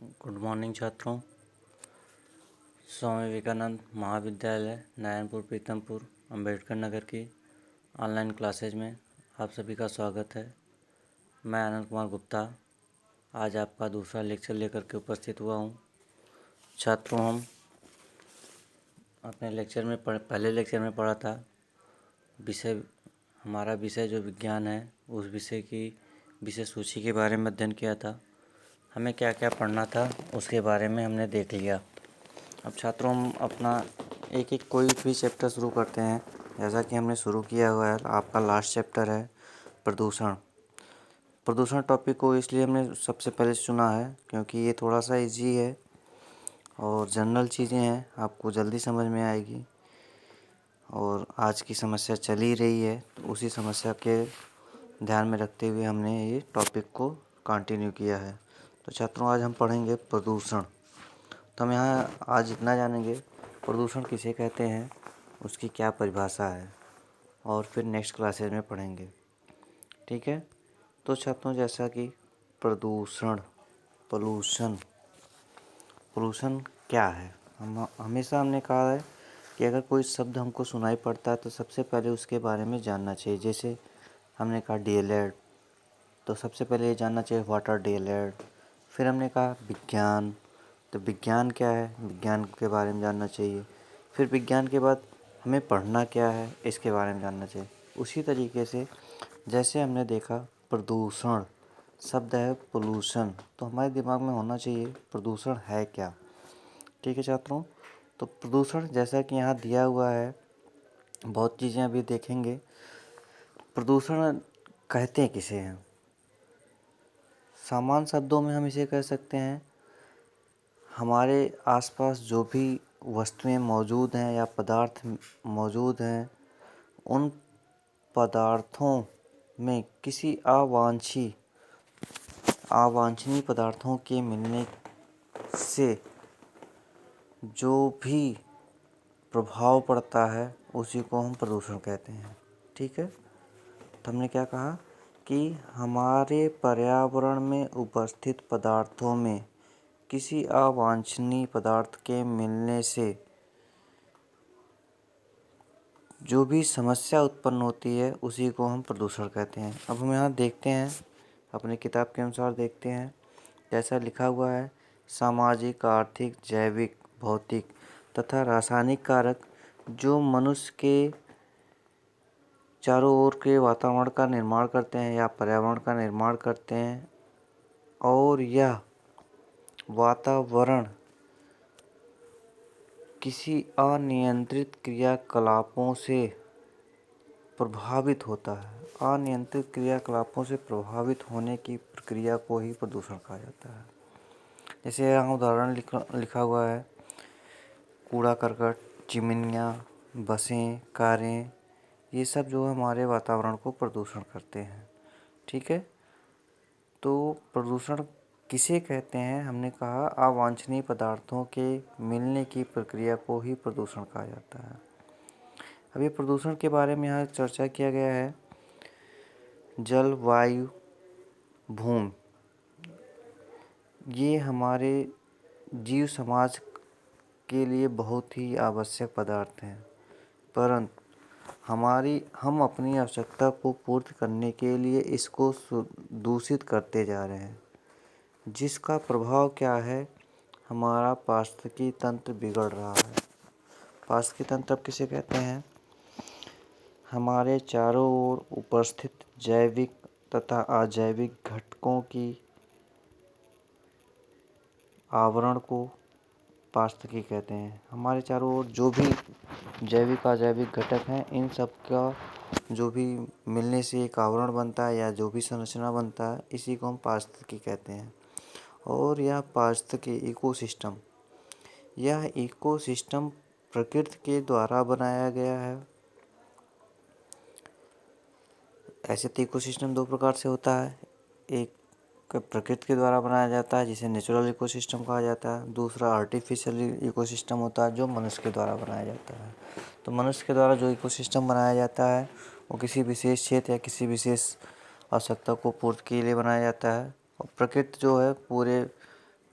Good morning छात्रों। स्वामी विवेकानंद महाविद्यालय नारायणपुर प्रीतमपुर अम्बेडकर नगर की ऑनलाइन क्लासेज में आप सभी का स्वागत है। मैं आनंद कुमार गुप्ता आज आपका दूसरा लेक्चर लेकर के उपस्थित हुआ हूँ। छात्रों, हम अपने लेक्चर में पहले लेक्चर में पढ़ा था हमारा विषय जो विज्ञान है उस विषय की विषय सूची के बारे में अध्ययन किया था। हमें क्या क्या पढ़ना था उसके बारे में हमने देख लिया। अब छात्रों, हम अपना एक एक कोई भी चैप्टर शुरू करते हैं। जैसा कि हमने शुरू किया हुआ है, आपका लास्ट चैप्टर है प्रदूषण। प्रदूषण टॉपिक को इसलिए हमने सबसे पहले चुना है क्योंकि ये थोड़ा सा इजी है और जनरल चीज़ें हैं, आपको जल्दी समझ में आएगी। और आज की समस्या चल ही रही है तो उसी समस्या के ध्यान में रखते हुए हमने ये टॉपिक को कंटिन्यू किया है। तो छात्रों, आज हम पढ़ेंगे प्रदूषण। तो हम यहाँ आज इतना जानेंगे प्रदूषण किसे कहते हैं, उसकी क्या परिभाषा है, और फिर नेक्स्ट क्लासेज में पढ़ेंगे। ठीक है। तो छात्रों, जैसा कि प्रदूषण पोल्यूशन क्या है, हम हमेशा हमने कहा है कि अगर कोई शब्द हमको सुनाई पड़ता है तो सबसे पहले उसके बारे में जानना चाहिए। जैसे हमने कहा डीएलएड, तो सबसे पहले ये जानना चाहिए व्हाट आर डीएलएड। फिर हमने कहा विज्ञान, तो विज्ञान क्या है, विज्ञान के बारे में जानना चाहिए। फिर विज्ञान के बाद हमें पढ़ना क्या है, इसके बारे में जानना चाहिए। उसी तरीके से जैसे हमने देखा प्रदूषण शब्द है पोल्यूशन, तो हमारे दिमाग में होना चाहिए प्रदूषण है क्या। ठीक है छात्रों। तो प्रदूषण जैसा कि यहाँ दिया हुआ है, बहुत चीज़ें अभी देखेंगे। प्रदूषण कहते किसे हैं? सामान्य शब्दों में हम इसे कह सकते हैं हमारे आसपास जो भी वस्तुएं मौजूद हैं या पदार्थ मौजूद हैं, उन पदार्थों में किसी अवांछनीय पदार्थों के मिलने से जो भी प्रभाव पड़ता है उसी को हम प्रदूषण कहते हैं। ठीक है। तो हमने क्या कहा कि हमारे पर्यावरण में उपस्थित पदार्थों में किसी अवांछनीय पदार्थ के मिलने से जो भी समस्या उत्पन्न होती है उसी को हम प्रदूषण कहते हैं। अब हम यहाँ देखते हैं, अपनी किताब के अनुसार देखते हैं, जैसा लिखा हुआ है सामाजिक, आर्थिक, जैविक, भौतिक तथा रासायनिक कारक जो मनुष्य के चारों ओर के वातावरण का निर्माण करते हैं या पर्यावरण का निर्माण करते हैं, और यह वातावरण किसी अनियंत्रित क्रियाकलापों से प्रभावित होता है। अनियंत्रित क्रियाकलापों से प्रभावित होने की प्रक्रिया को ही प्रदूषण कहा जाता है। जैसे यहाँ उदाहरण लिखा हुआ है कूड़ा करकट, चिमनियाँ, बसें, कारें, ये सब जो है हमारे वातावरण को प्रदूषण करते हैं। ठीक है। तो प्रदूषण किसे कहते हैं? हमने कहा अवांछनीय पदार्थों के मिलने की प्रक्रिया को ही प्रदूषण कहा जाता है। अभी प्रदूषण के बारे में यहाँ चर्चा किया गया है जल, वायु, भूमि, ये हमारे जीव समाज के लिए बहुत ही आवश्यक पदार्थ हैं, परंतु हम अपनी आवश्यकता को पूर्ति करने के लिए इसको दूषित करते जा रहे हैं, जिसका प्रभाव क्या है, हमारा पारिस्थितिकी तंत्र बिगड़ रहा है। पारिस्थितिकी तंत्र किसे कहते हैं? हमारे चारों ओर उपस्थित जैविक तथा अजैविक घटकों की आवरण को पारिस्थितिकी कहते हैं। हमारे चारों ओर जो भी जैविक अजैविक घटक हैं, इन सब का जो भी मिलने से एक आवरण बनता है या जो भी संरचना बनता है, इसी को हम पारिस्थितिकी कहते हैं। और यह पारिस्थितिकी इकोसिस्टम प्रकृति के द्वारा बनाया गया है। ऐसे तो इकोसिस्टम दो प्रकार से होता है, एक प्रकृति के द्वारा बनाया जाता है जिसे नेचुरल इकोसिस्टम कहा जाता है, दूसरा आर्टिफिशियल इकोसिस्टम होता है जो मनुष्य के द्वारा बनाया जाता है। तो मनुष्य के द्वारा जो इकोसिस्टम बनाया जाता है वो किसी विशेष क्षेत्र या किसी विशेष आवश्यकता को पूर्ति के लिए बनाया जाता है, और प्रकृति जो है पूरे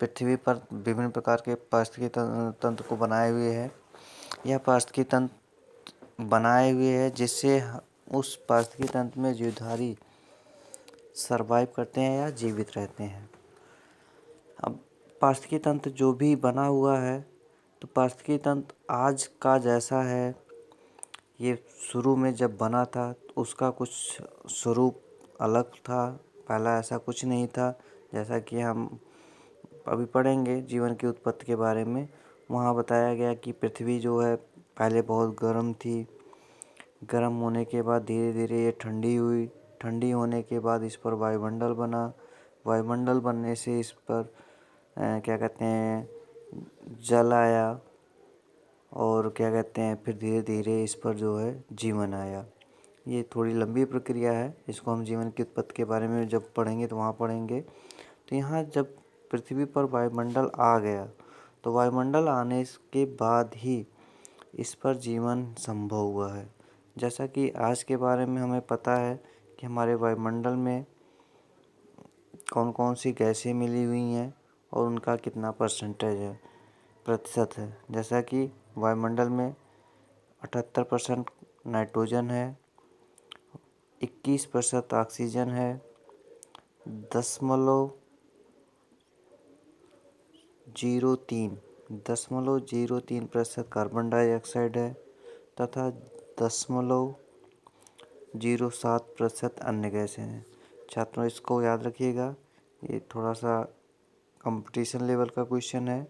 पृथ्वी पर विभिन्न प्रकार के पारिस्थितिकी तंत्र को बनाए हुए है। यह पारिस्थितिकी तंत्र बनाए हुए है जिससे उस पारिस्थितिकी तंत्र में जीवधारी सरवाइव करते हैं या जीवित रहते हैं। अब पारिस्थितिकी तंत्र जो भी बना हुआ है, तो पारिस्थितिकी तंत्र आज का जैसा है, ये शुरू में जब बना था तो उसका कुछ स्वरूप अलग था। पहला ऐसा कुछ नहीं था। जैसा कि हम अभी पढ़ेंगे जीवन की उत्पत्ति के बारे में, वहाँ बताया गया कि पृथ्वी जो है पहले बहुत गर्म थी। गर्म होने के बाद धीरे धीरे ये ठंडी हुई। ठंडी होने के बाद इस पर वायुमंडल बना। वायुमंडल बनने से इस पर क्या कहते हैं, जल आया, और क्या कहते हैं, फिर धीरे धीरे इस पर जो है जीवन आया। ये थोड़ी लंबी प्रक्रिया है, इसको हम जीवन की उत्पत्ति के बारे में जब पढ़ेंगे तो वहाँ पढ़ेंगे। तो यहाँ जब पृथ्वी पर वायुमंडल आ गया, तो वायुमंडल आने के बाद ही इस पर जीवन संभव हुआ है। जैसा कि आज के बारे में हमें पता है कि हमारे वायुमंडल में कौन कौन सी गैसें मिली हुई हैं और उनका कितना परसेंटेज है, प्रतिशत है। जैसा कि वायुमंडल में 78% नाइट्रोजन है, 21% ऑक्सीजन है, 0.03% कार्बन डाइऑक्साइड है तथा 0.07% अन्य गैसें हैं। छात्रों, इसको याद रखिएगा, ये थोड़ा सा कंपटीशन लेवल का क्वेश्चन है।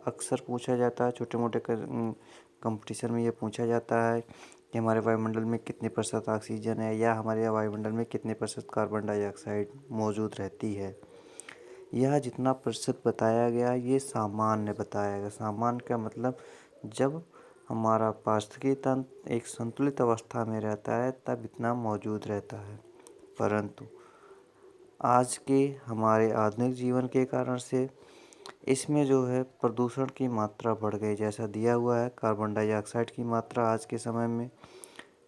अक्सर पूछा जाता है, छोटे मोटे कंपटीशन में ये पूछा जाता है कि हमारे वायुमंडल में कितने प्रतिशत ऑक्सीजन है या हमारे वायुमंडल में कितने प्रतिशत कार्बन डाइऑक्साइड मौजूद रहती है। यह जितना प्रतिशत बताया गया ये सामान्य बताया गया। सामान्य का मतलब जब हमारा पारिस्थितिकी तंत्र एक संतुलित अवस्था में रहता है तब इतना मौजूद रहता है। परंतु आज के हमारे आधुनिक जीवन के कारण से इसमें जो है प्रदूषण की मात्रा बढ़ गई। जैसा दिया हुआ है, कार्बन डाइऑक्साइड की मात्रा आज के समय में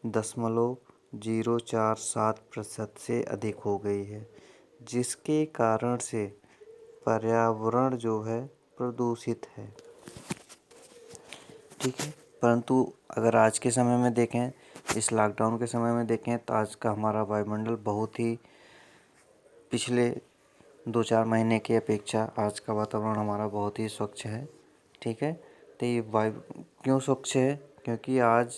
0.047% से अधिक हो गई है, जिसके कारण से पर्यावरण जो है प्रदूषित है। ठीक है, परंतु अगर आज के समय में देखें, इस लॉकडाउन के समय में देखें, तो आज का हमारा वायुमंडल बहुत ही पिछले 2-4 महीने की अपेक्षा आज का वातावरण हमारा बहुत ही स्वच्छ है। ठीक है, तो ये वायु क्यों स्वच्छ है? क्योंकि आज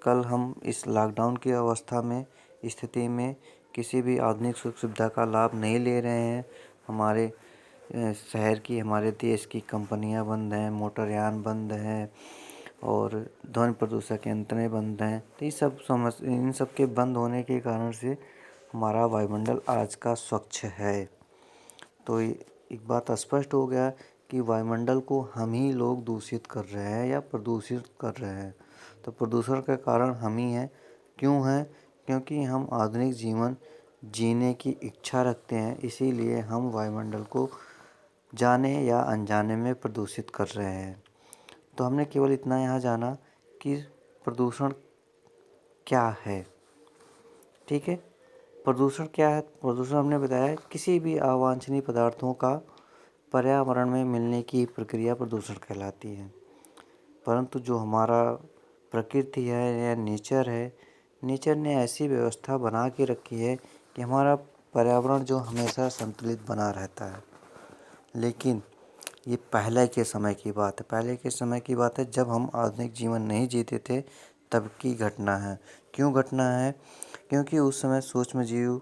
कल हम इस लॉकडाउन की अवस्था में, स्थिति में किसी भी आधुनिक सुख सुविधा का लाभ नहीं ले रहे हैं। हमारे शहर की, हमारे देश की कंपनियां बंद हैं, मोटरयान बंद हैं और ध्वनि प्रदूषक यंत्रें बंद हैं। तो इन सब के बंद होने के कारण से हमारा वायुमंडल आज का स्वच्छ है। तो एक बात स्पष्ट हो गया कि वायुमंडल को हम ही लोग दूषित कर रहे हैं या प्रदूषित कर रहे हैं। तो प्रदूषण का कारण हम ही हैं। क्यों है? क्योंकि हम आधुनिक जीवन जीने की इच्छा रखते हैं, इसीलिए हम वायुमंडल को जाने या अनजाने में प्रदूषित कर रहे हैं। तो हमने केवल इतना यहाँ जाना कि प्रदूषण क्या है। ठीक है, प्रदूषण क्या है? प्रदूषण हमने बताया किसी भी अवांछनीय पदार्थों का पर्यावरण में मिलने की प्रक्रिया प्रदूषण कहलाती है। परंतु जो हमारा प्रकृति है या नेचर है, नेचर ने ऐसी व्यवस्था बना के रखी है कि हमारा पर्यावरण जो हमेशा संतुलित बना रहता है। लेकिन ये पहले के समय की बात है। पहले के समय की बात है जब हम आधुनिक जीवन नहीं जीते थे, तब की घटना है। क्यों घटना है? क्योंकि उस समय सूक्ष्म जीव,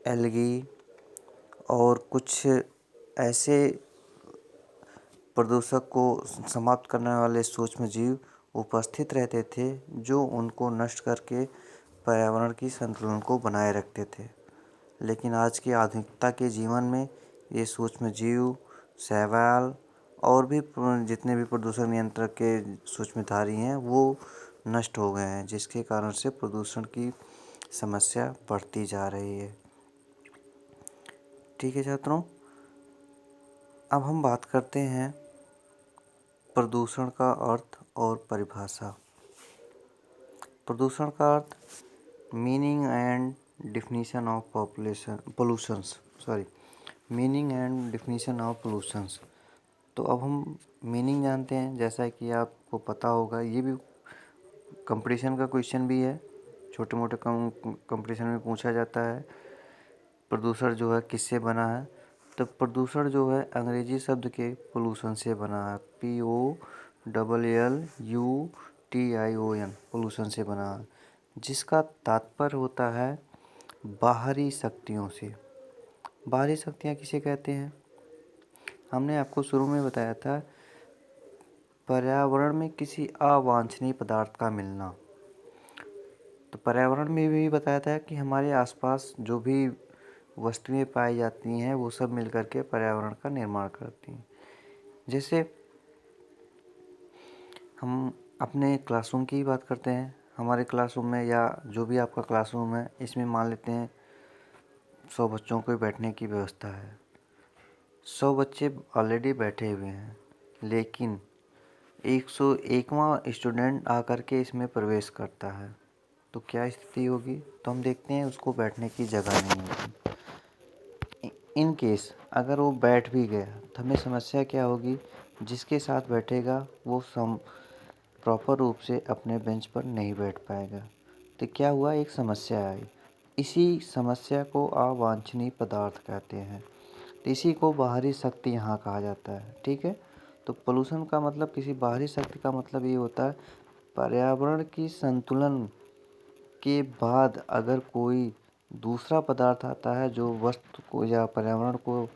एल्गी और कुछ ऐसे प्रदूषक को समाप्त करने वाले सूक्ष्म जीव उपस्थित रहते थे जो उनको नष्ट करके पर्यावरण की संतुलन को बनाए रखते थे। लेकिन आज की आधुनिकता के जीवन में ये सूक्ष्म जीव, शैवाल और भी जितने भी प्रदूषण नियंत्रक के सूक्ष्मधारी हैं वो नष्ट हो गए हैं, जिसके कारण से प्रदूषण की समस्या बढ़ती जा रही है। ठीक है छात्रों, अब हम बात करते हैं प्रदूषण का अर्थ और परिभाषा। प्रदूषण का अर्थ, meaning and definition of pollutions. Meaning and definition of pollutions. तो अब हम मीनिंग जानते हैं। जैसा कि आपको पता होगा, ये भी कंपटीशन का क्वेश्चन भी है, छोटे मोटे कंपटीशन में पूछा जाता है। प्रदूषण जो है किससे बना है? तो प्रदूषण जो है अंग्रेजी शब्द के पोल्यूशन से बना है। POLLUTION, पोल्यूशन से बना है, जिसका तात्पर्य होता है बाहरी शक्तियों से। बाहरी शक्तियाँ किसे कहते हैं? हमने आपको शुरू में बताया था, पर्यावरण में किसी अवांछनीय पदार्थ का मिलना। तो पर्यावरण में भी बताया था कि हमारे आसपास जो भी वस्तुएं पाई जाती हैं वो सब मिलकर के पर्यावरण का निर्माण करती हैं। जैसे हम अपने क्लासरूम की बात करते हैं। हमारे क्लासरूम में या जो भी आपका क्लासरूम है, इसमें मान लेते हैं 100 बच्चों को बैठने की व्यवस्था है। 100 बच्चे ऑलरेडी बैठे हुए हैं, लेकिन 101वां स्टूडेंट आकर के इसमें प्रवेश करता है, तो क्या स्थिति होगी? तो हम देखते हैं उसको बैठने की जगह नहीं होगी। इन केस अगर वो बैठ भी गया तो हमें समस्या क्या होगी? जिसके साथ बैठेगा वो प्रॉपर रूप से अपने बेंच पर नहीं बैठ पाएगा। तो क्या हुआ? एक समस्या आई। इसी समस्या को अवांछनीय पदार्थ कहते हैं। तो इसी को बाहरी शक्ति यहाँ कहा जाता है। ठीक है। तो पोल्यूशन का मतलब, किसी बाहरी शक्ति का मतलब ये होता है, पर्यावरण की संतुलन के बाद अगर कोई दूसरा पदार्थ आता है जो वस्तु को या पर्यावरण को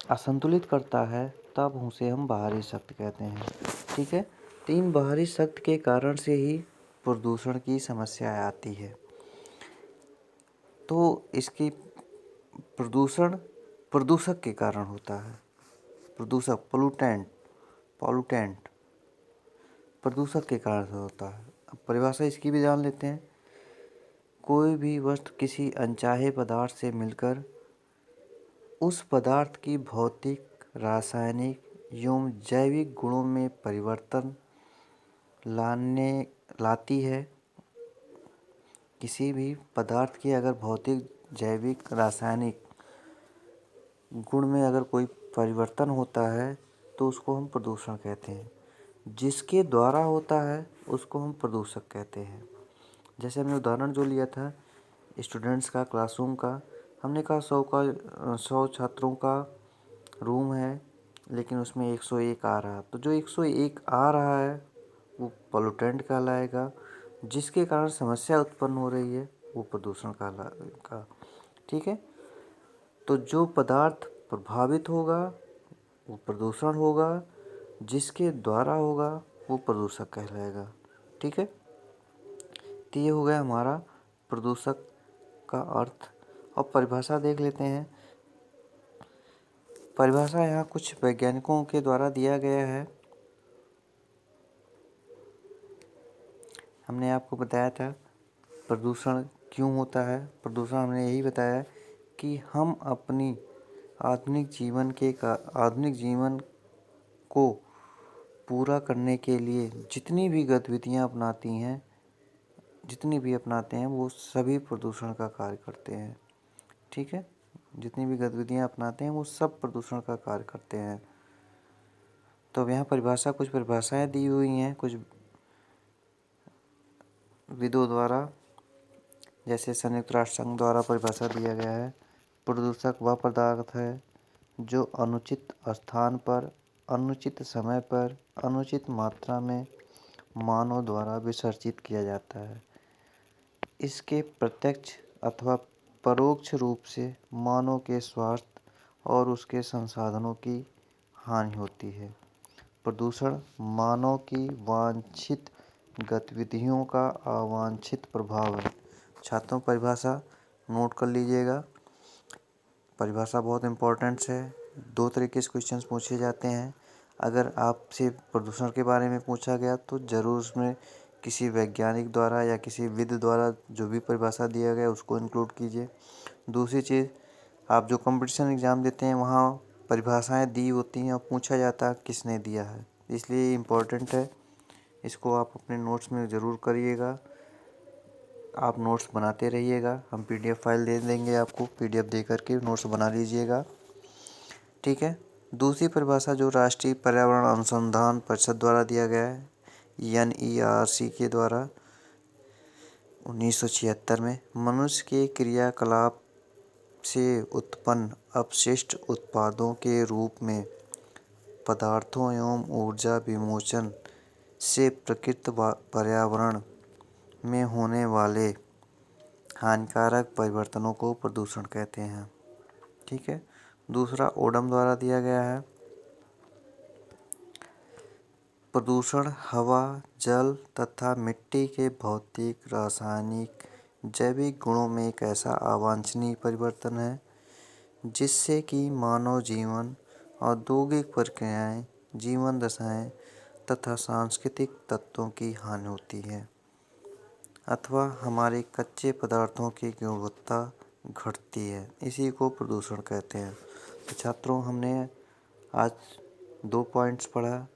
असंतुलित करता है, तब उसे हम बाहरी शक्ति कहते हैं। ठीक है। तो इन बाहरी शक्ति के कारण से ही प्रदूषण की समस्या आती है। तो इसकी प्रदूषक के कारण होता है। प्रदूषक, पॉल्यूटेंट प्रदूषक के कारण से होता है। अब परिभाषा इसकी भी जान लेते हैं। कोई भी वस्तु किसी अनचाहे पदार्थ से मिलकर उस पदार्थ की भौतिक, रासायनिक एवं जैविक गुणों में परिवर्तन लाती है। किसी भी पदार्थ की अगर भौतिक, जैविक, रासायनिक गुण में अगर कोई परिवर्तन होता है तो उसको हम प्रदूषण कहते हैं। जिसके द्वारा होता है उसको हम प्रदूषक कहते हैं। जैसे हमने उदाहरण जो लिया था स्टूडेंट्स का, क्लासरूम का, हमने कहा 100 छात्रों का रूम है, लेकिन उसमें 101 आ रहा, तो जो 101 आ रहा है वो पोल्यूटेंट कहलाएगा। जिसके कारण समस्या उत्पन्न हो रही है वो प्रदूषण कहलाएगा। ठीक है। तो जो पदार्थ प्रभावित होगा वो प्रदूषण होगा, जिसके द्वारा होगा वो प्रदूषक कहलाएगा। ठीक है। तो ये हो गया हमारा प्रदूषक का अर्थ। और परिभाषा देख लेते हैं। परिभाषा यहाँ कुछ वैज्ञानिकों के द्वारा दिया गया है। हमने आपको बताया था प्रदूषण क्यों होता है। प्रदूषण हमने यही बताया कि हम अपनी आधुनिक जीवन को पूरा करने के लिए जितनी भी गतिविधियाँ अपनाते हैं वो सभी प्रदूषण का कार्य करते हैं। ठीक है। जितनी भी गतिविधियाँ अपनाते हैं वो सब प्रदूषण का कार्य करते हैं। तो अब यहाँ कुछ परिभाषाएं दी हुई हैं कुछ विदों द्वारा। जैसे संयुक्त राष्ट्र संघ द्वारा परिभाषा दिया गया है, प्रदूषक वह पदार्थ है जो अनुचित स्थान पर, अनुचित समय पर, अनुचित मात्रा में मानव द्वारा विसर्जित किया जाता है। इसके प्रत्यक्ष अथवा परोक्ष रूप से मानव के स्वास्थ्य और उसके संसाधनों की हानि होती है। प्रदूषण मानव की वांछित गतिविधियों का अवांछित प्रभाव है। छात्रों, परिभाषा नोट कर लीजिएगा। परिभाषा बहुत इम्पोर्टेंट है। 2 तरीके से क्वेश्चंस पूछे जाते हैं। अगर आपसे प्रदूषण के बारे में पूछा गया तो ज़रूर उसमें किसी वैज्ञानिक द्वारा या किसी विद द्वारा जो भी परिभाषा दिया गया उसको इंक्लूड कीजिए। दूसरी चीज़, आप जो कंपटीशन एग्ज़ाम देते हैं वहाँ परिभाषाएं दी होती हैं और पूछा जाता है किसने दिया है, इसलिए इम्पोर्टेंट है। इसको आप अपने नोट्स में ज़रूर करिएगा। आप नोट्स बनाते रहिएगा। हम PDF फाइल दे देंगे आपको, PDF दे करके नोट्स बना लीजिएगा, ठीक है। दूसरी परिभाषा जो राष्ट्रीय पर्यावरण अनुसंधान परिषद द्वारा दिया गया है, NERC के द्वारा 1976 में, मनुष्य के क्रियाकलाप से उत्पन्न अपशिष्ट उत्पादों के रूप में पदार्थों एवं ऊर्जा विमोचन से प्रकृति पर्यावरण में होने वाले हानिकारक परिवर्तनों को प्रदूषण कहते हैं, ठीक है। दूसरा ओडम द्वारा दिया गया है, प्रदूषण हवा, जल तथा मिट्टी के भौतिक, रासायनिक, जैविक गुणों में एक ऐसा अवांछनीय परिवर्तन है जिससे कि मानव जीवन, औद्योगिक प्रक्रियाएं, जीवन दशाएं तथा सांस्कृतिक तत्वों की हानि होती है अथवा हमारे कच्चे पदार्थों की गुणवत्ता घटती है। इसी को प्रदूषण कहते हैं। तो छात्रों, हमने आज 2 पॉइंट्स पढ़ा।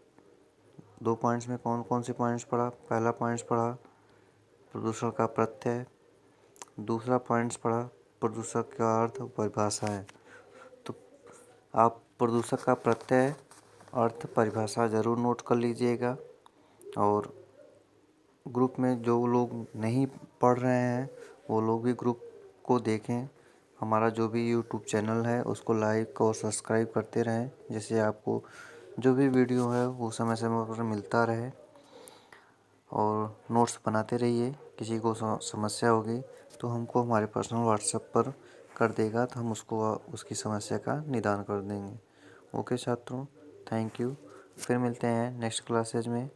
2 पॉइंट्स में कौन कौन से पॉइंट्स पढ़ा? पहला पॉइंट्स पढ़ा प्रदूषण का प्रत्यय, दूसरा पॉइंट्स पढ़ा प्रदूषक का अर्थ और परिभाषा है। तो आप प्रदूषक का प्रत्यय, अर्थ, परिभाषा ज़रूर नोट कर लीजिएगा। और ग्रुप में जो लोग नहीं पढ़ रहे हैं वो लोग भी ग्रुप को देखें। हमारा जो भी यूट्यूब चैनल है उसको लाइक और सब्सक्राइब करते रहें, जिससे आपको जो भी वीडियो है वो समय समय पर मिलता रहे। और नोट्स बनाते रहिए। किसी को समस्या होगी तो हमको हमारे पर्सनल व्हाट्सएप पर कर देगा, तो हम उसको उसकी समस्या का निदान कर देंगे। ओके छात्रों, थैंक यू। फिर मिलते हैं नेक्स्ट क्लासेज में।